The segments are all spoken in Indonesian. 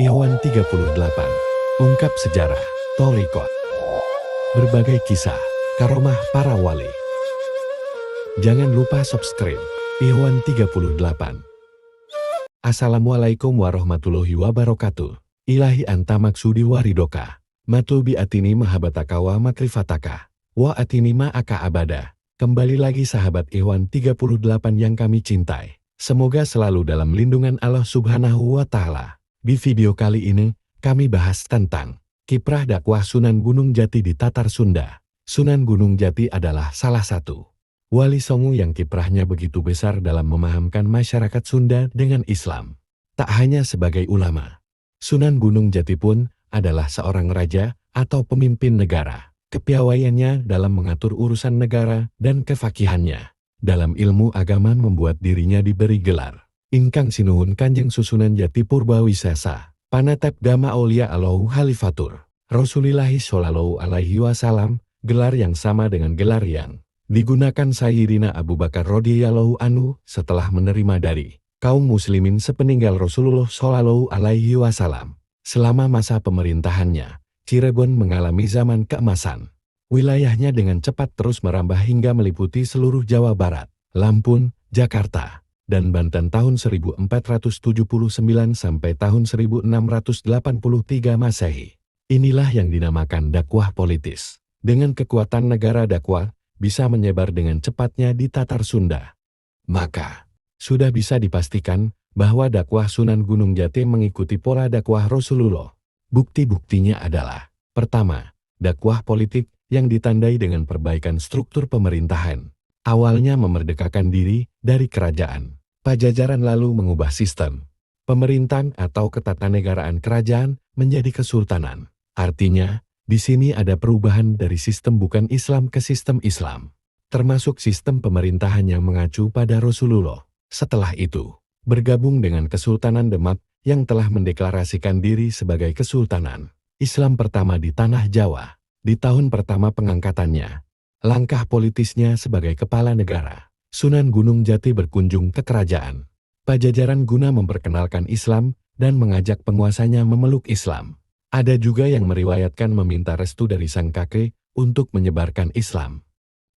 Ikhwan 38. Ungkap sejarah, Thariqat. Berbagai kisah, karomah para wali. Jangan lupa subscribe, Ikhwan 38. Assalamualaikum warahmatullahi wabarakatuh. Ilahi anta maksudi waridoka. Matubi atini mahabataka wa makrifataka. Wa atini ma'aka abada. Kembali lagi sahabat Ikhwan 38 yang kami cintai. Semoga selalu dalam lindungan Allah Subhanahu wa Ta'ala. Di video kali ini, kami bahas tentang kiprah dakwah Sunan Gunung Jati di Tatar Sunda. Sunan Gunung Jati adalah salah satu wali songo yang kiprahnya begitu besar dalam memahamkan masyarakat Sunda dengan Islam. Tak hanya sebagai ulama, Sunan Gunung Jati pun adalah seorang raja atau pemimpin negara. Kepiawaiannya dalam mengatur urusan negara dan kefakihannya dalam ilmu agama membuat dirinya diberi gelar Ingkang Sinuhun Kanjeng Susunan Jati Purbawisesa, Panatep Gama Aulia Allahu Halifatur, Rasulillahi Shallallahu Alaihi Wasallam, gelar yang sama dengan gelar yang digunakan Sayyidina Abu Bakar radhiyallahu anhu setelah menerima dari kaum muslimin sepeninggal Rasulullah Shallallahu Alaihi Wasallam. Selama masa pemerintahannya, Cirebon mengalami zaman keemasan. Wilayahnya dengan cepat terus merambah hingga meliputi seluruh Jawa Barat, Lampung, Jakarta, dan Banten tahun 1479 sampai tahun 1683 Masehi. Inilah yang dinamakan dakwah politis. Dengan kekuatan negara dakwah bisa menyebar dengan cepatnya di Tatar Sunda. Maka, sudah bisa dipastikan bahwa dakwah Sunan Gunung Jati mengikuti pola dakwah Rasulullah. Bukti-buktinya adalah, pertama, dakwah politik yang ditandai dengan perbaikan struktur pemerintahan. Awalnya memerdekakan diri dari kerajaan Pajajaran lalu mengubah sistem pemerintahan atau ketatanegaraan kerajaan menjadi kesultanan. Artinya, di sini ada perubahan dari sistem bukan Islam ke sistem Islam, termasuk sistem pemerintahan yang mengacu pada Rasulullah. Setelah itu, bergabung dengan Kesultanan Demak yang telah mendeklarasikan diri sebagai kesultanan Islam pertama di Tanah Jawa. Di tahun pertama pengangkatannya, langkah politisnya sebagai kepala negara, Sunan Gunung Jati berkunjung ke kerajaan Pajajaran guna memperkenalkan Islam dan mengajak penguasanya memeluk Islam. Ada juga yang meriwayatkan meminta restu dari sang kakek untuk menyebarkan Islam.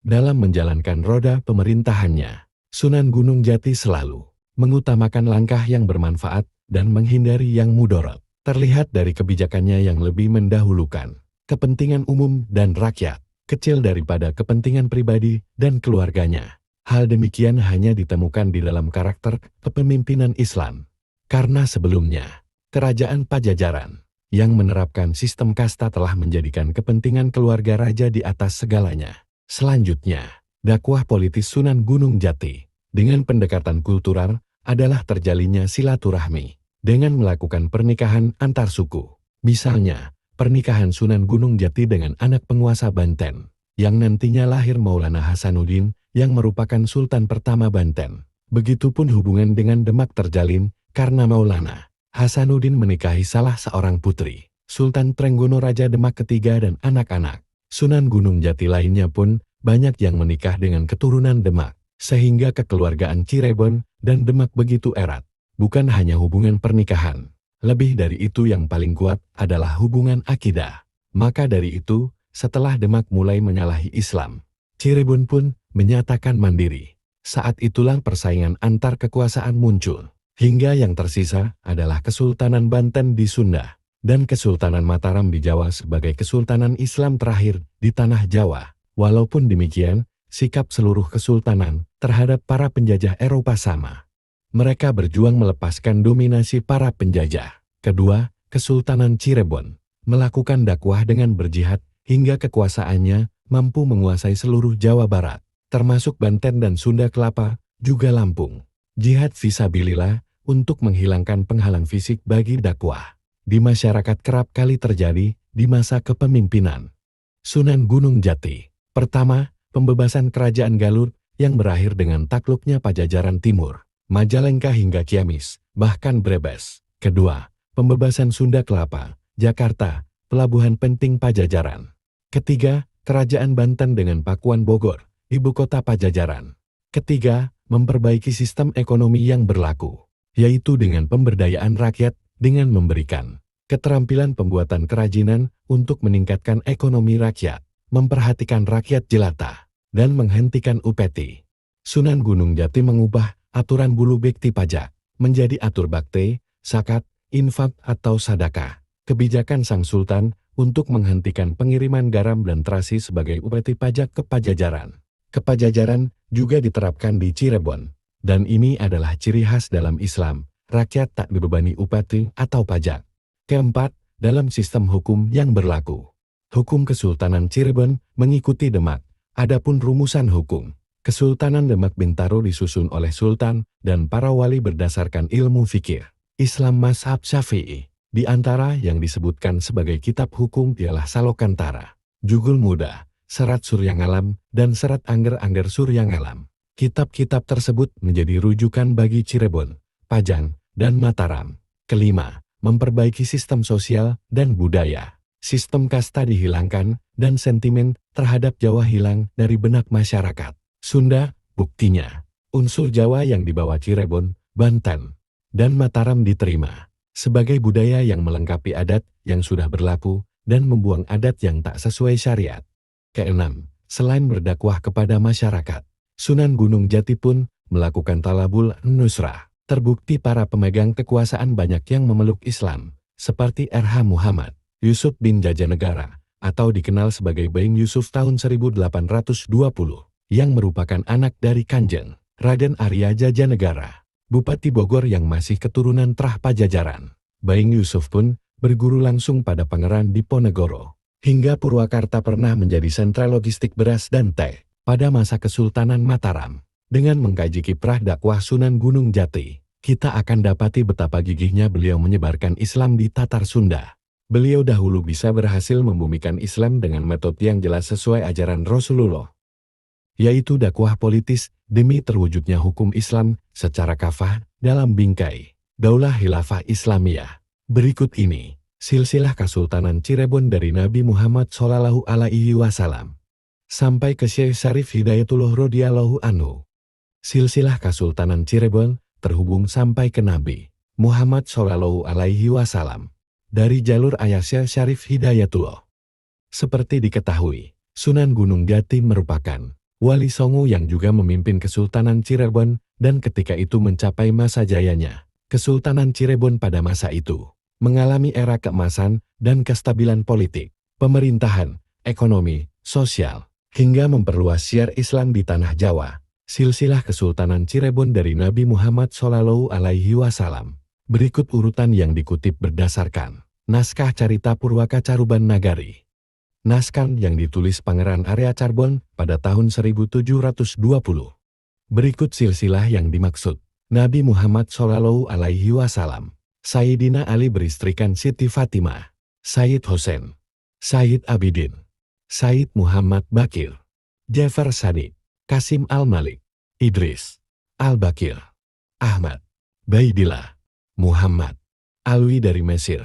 Dalam menjalankan roda pemerintahannya, Sunan Gunung Jati selalu mengutamakan langkah yang bermanfaat dan menghindari yang mudorot. Terlihat dari kebijakannya yang lebih mendahulukan kepentingan umum dan rakyat, kecil daripada kepentingan pribadi dan keluarganya. Hal demikian hanya ditemukan di dalam karakter kepemimpinan Islam. Karena sebelumnya, kerajaan Pajajaran yang menerapkan sistem kasta telah menjadikan kepentingan keluarga raja di atas segalanya. Selanjutnya, dakwah politis Sunan Gunung Jati dengan pendekatan kultural adalah terjalinnya silaturahmi dengan melakukan pernikahan antar suku. Misalnya, pernikahan Sunan Gunung Jati dengan anak penguasa Banten, yang nantinya lahir Maulana Hasanuddin, yang merupakan Sultan pertama Banten. Begitupun hubungan dengan Demak terjalin, karena Maulana Hasanuddin menikahi salah seorang putri Sultan Trenggono Raja Demak ketiga dan anak-anak Sunan Gunung Jati lainnya pun banyak yang menikah dengan keturunan Demak, sehingga kekeluargaan Cirebon dan Demak begitu erat. Bukan hanya hubungan pernikahan, lebih dari itu yang paling kuat adalah hubungan akidah. Maka dari itu, setelah Demak mulai menyalahi Islam, Cirebon pun menyatakan mandiri. Saat itulah persaingan antar kekuasaan muncul, hingga yang tersisa adalah Kesultanan Banten di Sunda, dan Kesultanan Mataram di Jawa sebagai kesultanan Islam terakhir di Tanah Jawa. Walaupun demikian, sikap seluruh kesultanan terhadap para penjajah Eropa sama. Mereka berjuang melepaskan dominasi para penjajah. Kedua, Kesultanan Cirebon melakukan dakwah dengan berjihad hingga kekuasaannya mampu menguasai seluruh Jawa Barat, termasuk Banten dan Sunda Kelapa, juga Lampung. Jihad fisabilillah untuk menghilangkan penghalang fisik bagi dakwah di masyarakat kerap kali terjadi di masa kepemimpinan Sunan Gunung Jati. Pertama, pembebasan kerajaan Galuh yang berakhir dengan takluknya Pajajaran Timur, Majalengka hingga Ciamis, bahkan Brebes. Kedua, pembebasan Sunda Kelapa, Jakarta, pelabuhan penting Pajajaran. Ketiga, Kerajaan Banten dengan Pakuan Bogor, ibu kota Pajajaran. Ketiga, memperbaiki sistem ekonomi yang berlaku, yaitu dengan pemberdayaan rakyat dengan memberikan keterampilan pembuatan kerajinan untuk meningkatkan ekonomi rakyat, memperhatikan rakyat jelata, dan menghentikan upeti. Sunan Gunung Jati mengubah aturan bulu bekti pajak menjadi atur bakti, zakat, infak atau sedekah. Kebijakan Sang Sultan untuk menghentikan pengiriman garam dan terasi sebagai upeti pajak ke Pajajaran. Kepajajaran juga diterapkan di Cirebon, dan ini adalah ciri khas dalam Islam, rakyat tak dibebani upeti atau pajak. Keempat, dalam sistem hukum yang berlaku. Hukum Kesultanan Cirebon mengikuti Demak, adapun rumusan hukum. Kesultanan Demak Bintaro disusun oleh Sultan dan para wali berdasarkan ilmu fikih Islam mazhab Syafi'i. Di antara yang disebutkan sebagai kitab hukum ialah Salokantara, Jugul Muda, Serat Suryangalam, dan Serat Angger-Angger Suryangalam. Kitab-kitab tersebut menjadi rujukan bagi Cirebon, Pajang, dan Mataram. Kelima, memperbaiki sistem sosial dan budaya. Sistem kasta dihilangkan dan sentimen terhadap Jawa hilang dari benak masyarakat. Sunda, buktinya, unsur Jawa yang dibawa Cirebon, Banten, dan Mataram diterima sebagai budaya yang melengkapi adat yang sudah berlaku dan membuang adat yang tak sesuai syariat. Keenam, selain berdakwah kepada masyarakat, Sunan Gunung Jati pun melakukan talabul nusrah. Terbukti para pemegang kekuasaan banyak yang memeluk Islam, seperti R.H. Muhammad Yusuf bin Jajanegara, atau dikenal sebagai Baing Yusuf tahun 1820, yang merupakan anak dari Kanjeng Raden Arya Jajanegara, Bupati Bogor yang masih keturunan Trah Pajajaran. Baing Yusuf pun berguru langsung pada Pangeran Diponegoro, hingga Purwakarta pernah menjadi sentra logistik beras dan teh pada masa Kesultanan Mataram. Dengan mengkaji kiprah dakwah Sunan Gunung Jati, kita akan dapati betapa gigihnya beliau menyebarkan Islam di Tatar Sunda. Beliau dahulu bisa berhasil membumikan Islam dengan metode yang jelas sesuai ajaran Rasulullah, yaitu dakwah politis demi terwujudnya hukum Islam secara kafah dalam bingkai Daulah Khilafah Islamiyah. Berikut ini silsilah Kesultanan Cirebon dari Nabi Muhammad SAW sampai ke Syekh Syarif Hidayatullah radhiyallahu anhu. Silsilah Kesultanan Cirebon terhubung sampai ke Nabi Muhammad SAW dari jalur ayah Syekh Syarif Hidayatullah. Seperti diketahui, Sunan Gunung Jati merupakan Wali Songo yang juga memimpin Kesultanan Cirebon, dan ketika itu mencapai masa jayanya. Kesultanan Cirebon pada masa itu mengalami era keemasan dan kestabilan politik, pemerintahan, ekonomi, sosial, hingga memperluas syiar Islam di tanah Jawa. Silsilah Kesultanan Cirebon dari Nabi Muhammad SAW. Berikut urutan yang dikutip berdasarkan naskah Carita Purwaka Caruban Nagari. Naskah yang ditulis Pangeran Arya Carbon pada tahun 1720. Berikut silsilah yang dimaksud. Nabi Muhammad SAW. Sayyidina Ali beristrikan Siti Fatimah, Sayyid Hussein, Sayyid Abidin, Sayyid Muhammad Bakir, Jafar Sadiq, Kasim Al-Malik, Idris, Al-Bakir, Ahmad, Baidillah, Muhammad, Alwi dari Mesir,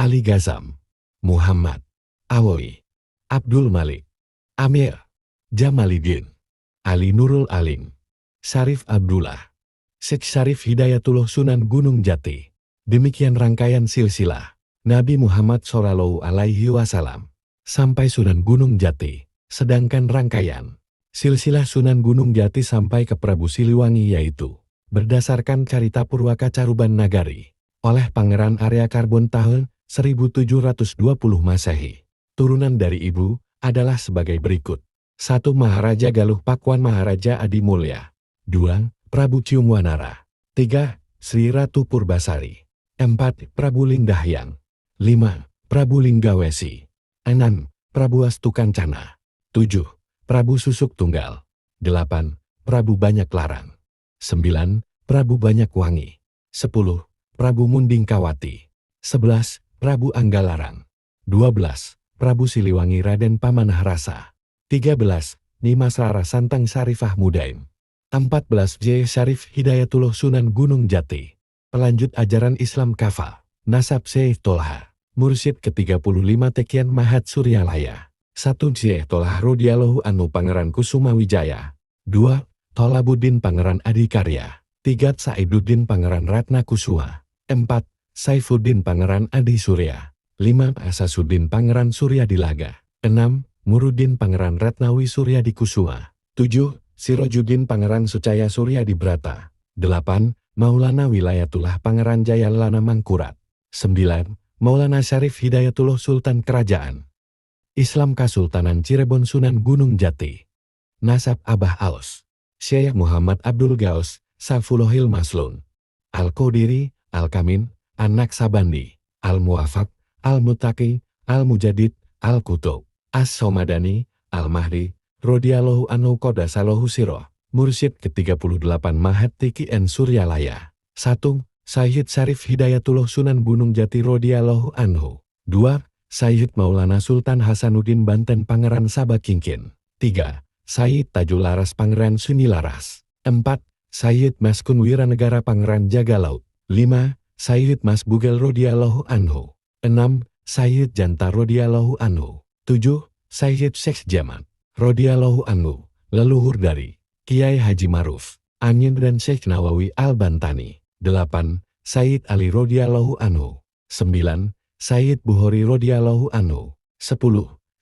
Ali Ghazam, Muhammad, Awawi, Abdul Malik, Amir, Jamalidin, Ali Nurul Alim, Syarif Abdullah, Syekh Syarif Hidayatullah Sunan Gunung Jati. Demikian rangkaian silsilah Nabi Muhammad SAW sampai Sunan Gunung Jati. Sedangkan rangkaian silsilah Sunan Gunung Jati sampai ke Prabu Siliwangi yaitu berdasarkan Carita Purwaka Caruban Nagari oleh Pangeran Arya Carbon tahun 1720 Masehi. Turunan dari ibu adalah sebagai berikut. 1. Maharaja Galuh Pakuan Maharaja Adi Mulya. 2. Prabu Ciumwanara. 3. Sri Ratu Purbasari. 4. Prabu Lingdahyang. 5. Prabu Linggawesi. 6. Prabu Astukancana. 7. Prabu Susuk Tunggal. 8. Prabu Banyak Larang. 9. Prabu Banyak Wangi. 10. Prabu Mundingkawati. 11. Prabu Anggalarang. 12. Prabu Siliwangi Raden Pamanah Rasa. 13. Nimas Rara Santang Syarifah Mudaim. 14. J. Syarif Hidayatullah Sunan Gunung Jati. Pelanjut ajaran Islam Kafah. Nasab Syekh Tolha. Mursyid ke-35 Tekian Mahat Suryalaya. 1. Syekh Tolha radhiyallahu anhu Pangeran Kusuma Wijaya. 2. Tolabuddin Pangeran Adikarya. 3. Saiduddin Pangeran Ratna Kusuma. 4. Saifuddin Pangeran Adi Surya. 5. Asasuddin Pangeran Surya Dilaga. 6. Muruddin Pangeran Ratnawi Surya di Kusuma. 7. Sirojuddin Pangeran Sucaya Surya di Brata. 8. Maulana Wilayatullah Pangeran Jayalana Mangkurat. 9. Maulana Syarif Hidayatullah Sultan Kerajaan Islam Kasultanan Cirebon Sunan Gunung Jati. Nasab Abah Aus. Syekh Muhammad Abdul Gaus, Safulohil Maslun. Al-Qodiri, Al-Kamin, An-Naksabandi, Al-Muwafaq, Al-Muttaqi, Al-Mujadid, Al-Qutub, As-Somadani, Al-Mahdi, Rodiyallahu anhu Qodasallahu Siroh, Mursyid ke-38 Mahat Tiki N Suryalaya. 1. Sayyid Syarif Hidayatullah Sunan Gunung Jati Rodiyallahu anhu. 2. Sayyid Maulana Sultan Hasanuddin Banten Pangeran Sabah Kingkin. 3. Sayyid Tajul Laras Pangeran Suni Laras. 4. Sayyid Mas Kun Wiranegara Pangeran Jaga Laut. 5. Sayyid Mas Bugel Rodiyallahu anhu. 6. Sayyid Jantar Rodiyallahu anhu. 7. Sayyid Syekh Jamat Rodiyallahu anhu, leluhur dari Kiai Haji Maruf, Amin dan Syekh Nawawi Al-Bantani. 8. Sayyid Ali Rodiyallahu anhu. 9. Sayyid Bukhari Rodiyallahu anhu. 10.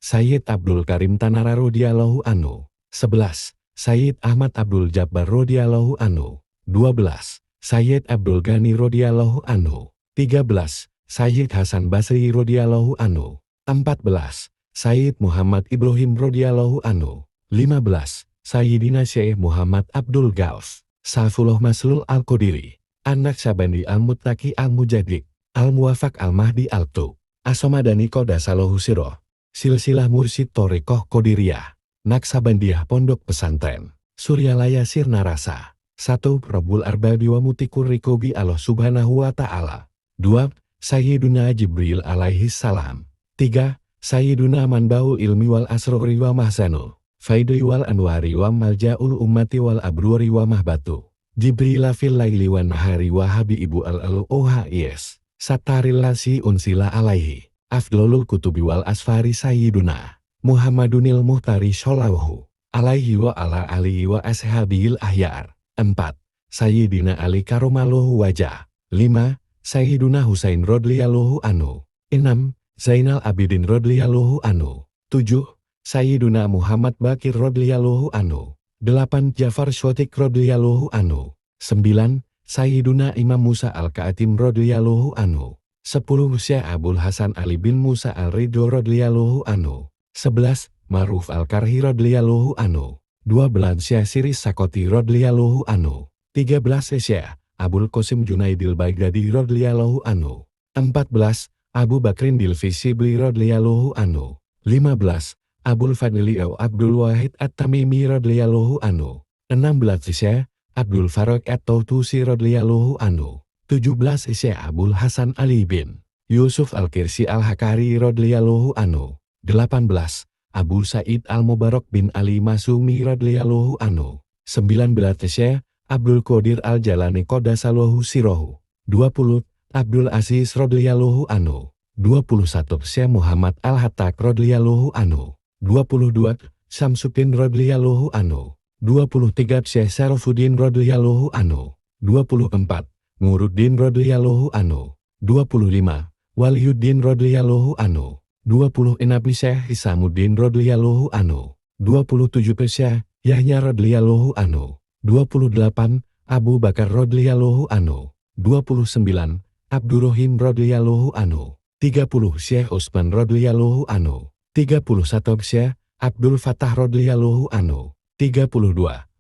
Sayyid Abdul Karim Tanara Rodiyallahu anhu. 11. Sayyid Ahmad Abdul Jabbar Rodiyallahu anhu. 12. Sayyid Abdul Ghani Rodiyallahu anhu. 13. Sayyid Hasan Basri Rodiyallahu anhu. 14. Sayyid Muhammad Ibrahim Rodiyallahu anhu. 15. Sayyidina Syekh Muhammad Abdul Gaus, Saifullah Maslul Al-Qodiri, An-Naksabandi Al-Muttaqi Al-Mujadid, Al-Muwafaq Al-Mahdi Al-Qutub, As-Somadani Qodasallahu Siroh, Silsilah Mursyid Thariqah Qadiriyah, Naksabandiyah Pondok Pesantren, Suryalaya Sirna Rasa. 1. Rabbul Arbabi wa Mutikur Rikobi Allah Subhanahu wa Ta'ala. 2. Sayyiduna Jibril alaihi salam. 3. Sayyiduna Manbaul Ilmi wal Asrori wa Mahzanu, Faidui wal Anwari wa Malja'ul Ummati wal Abruri wa Mahbatu, Jibrila fil Laili wa Nahari wa Habibu al-Ohais, Sataril Lasi unsila alaihi, Afdlul Kutubi wal Asfari Sayyiduna Muhammadunil Muhtari Shollahu alaihi wa ala alihi wa ashabil ahyar. 4. Sayyidina Ali Karomallahu wajah. 5. Sayyiduna Husain Rodiyallahu anhu. 6. Zainal Abidin Rodiyallahu anhu. 7. Sayyiduna Muhammad Bakir Rodiyallahu anhu. 8. Jafar Shottik Rodiyallahu anhu. 9. Sayyiduna Imam Musa Al-Ka'atim Rodiyallahu anhu. 10. Syekh Abul Hasan Ali bin Musa Al-Ridho Rodiyallahu anhu. 11. Ma'ruf Al-Karhi Rodiyallahu anhu. 12. Syekh Siris Sakoti Rodiyallahu anhu. 13. Syekh Abul Qasim Junaidil Baghdadi Rodiyallahu anhu. 14. Abu Bakrin Dilfisibli Rodiyallahu anhu. 15. Abul Fadli Abdul Wahid At-Tamimi Rodiyallahu anhu. 16. Syekh Abdul Faraq At-Tautusi Rodiyallahu anhu. 17. Syekh Abul Hasan Ali bin Yusuf Al-Kirsi Al-Hakari Rodiyallahu anhu. 18. Abu Said Al-Mubarak bin Ali Masumi Rodiyallahu anhu. 19. Syekh Abdul Qadir Al-Jalani Qodasallahu Sirohu. 20. Abdul Aziz Rodiyallahu anhu. 21. Syekh Muhammad Al-Hattak Rodiyallahu anhu. 22. Syamsuddin Rodiyallahu anhu. 23. Syekh Syarafuddin Rodiyallahu anhu. 24. Nuruddin Rodiyallahu anhu. 25. Waliyuddin Rodiyallahu anhu. 26. Syekh Hisamuddin Rodiyallahu anhu. 27. Syekh Yahya Rodiyallahu anhu. 28. Abu Bakar Rodiyallahu anhu. 29. Abdurrahim Rodiyallahu anhu. 30. Syekh Utsman Rodiyallahu anhu. 31. Syekh Abdul Fattah Rodiyallahu anhu. 32.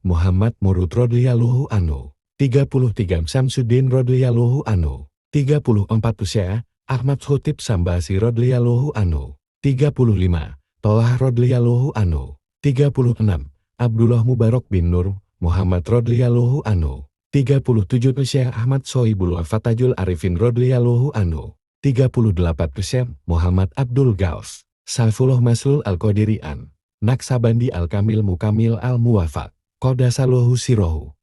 Muhammad Murud Rodiyallahu anhu. 33. Syamsuddin Rodiyallahu anhu. 34. Syekh Ahmad Khotib Sambasi Rodiyallahu anhu. 35. Tolah Rodiyallahu anhu. 36. Abdullah Mubarak bin Nur Muhammad Rodiyallahu anhu. 37. Syekh Ahmad Sohibul Fatajul Arifin Rodiyallahu anhu. 38. Syekh Muhammad Abdul Gaus, Saifullah Maslul Al-Qodirian, Naksabandi Al-Kamil Mukamil Al-Muwafaq, Qodasallahu Sirohu.